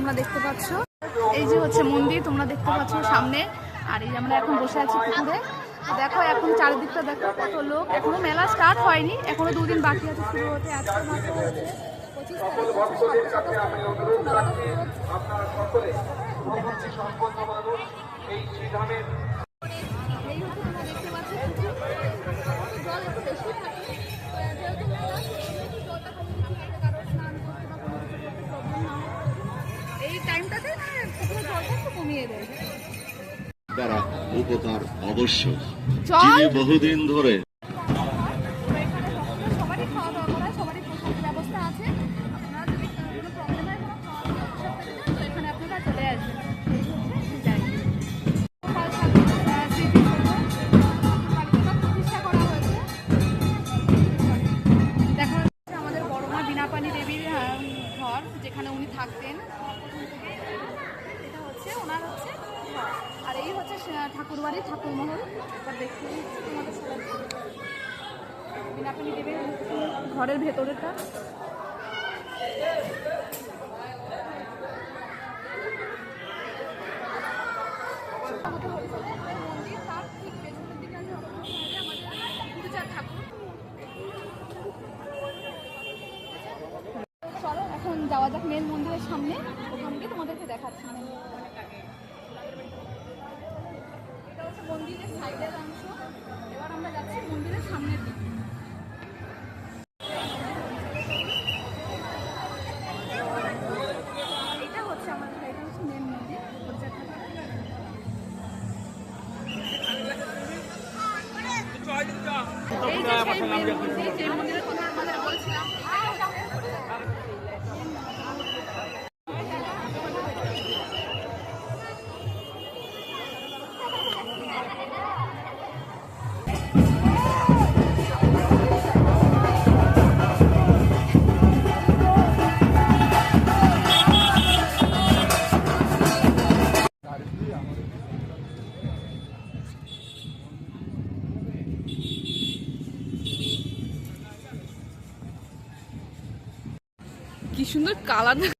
তোমরা দেখতে পাচ্ছ, এই যে হচ্ছে মন্দির তোমরা দেখতে পাচ্ছ সামনে। আর এই আমরা এখন বসে আছি পুকুরে। দেখো এখন চারিদিকটা দেখো কত লোক। এখনো মেলা স্টার্ট হয়নি, এখনো 2 দিন বাকি আছে শুরু হতে। আজকে মাত্র হচ্ছে 25 তারিখ। এই হচ্ছে তোমরা দেখতে পাচ্ছ জল একটু বেশি থাকে, যেহেতু মেলা সেহেতু জলটা খালি কারো স্নান করতে বা কোনো কিছু করতে প্রবলেম না হয়। এই টাইমটাতে পুকুরের জলটা একটু কমিয়ে দেয়। দ্বারা উপকার অবশ্যই। চল বহুদিন ধরে সবারই খাওয়া দাওয়া করা, সবারই পোশাকের ব্যবস্থা আছে। আপনারা যদি কোনো প্রবলেম হয়, কোনো খাওয়া দাওয়া তো এখানে আপনারা চলে আসবেন। এই হচ্ছে ডিজাইন। প্রতিষ্ঠা করা হয়েছে। দেখা যাচ্ছে আমাদের বড় মা বিনাপানি দেবীর ঘর, যেখানে উনি থাকতেন। এটা হচ্ছে ওনার হচ্ছে ঘর। আর এই হচ্ছে ঠাকুরবাড়ি, ঠাকুরমহল। এবার দেখতে তোমাদের সবাই বিনাপানি দেবীর ঘরের ভেতরেটা। মন্দির তার ঠিক পেছনের দিকে আছে আমাদের পূজার ঠাকুর। চলো এখন যাওয়া যাক মেন মন্দিরের সামনে, ওখান থেকে তোমাদেরকে দেখাচ্ছি। এটা হচ্ছে মন্দিরের সাইডের অংশ। এবার আমরা যাচ্ছি মন্দিরের সামনের দিকে। এটা হচ্ছে আমাদের, এটা হচ্ছে মেন মন্দির। এই যে সেই মেন মন্দির, যে মন্দিরের কথা আমাদের বলছিলাম। কি সুন্দর কালার।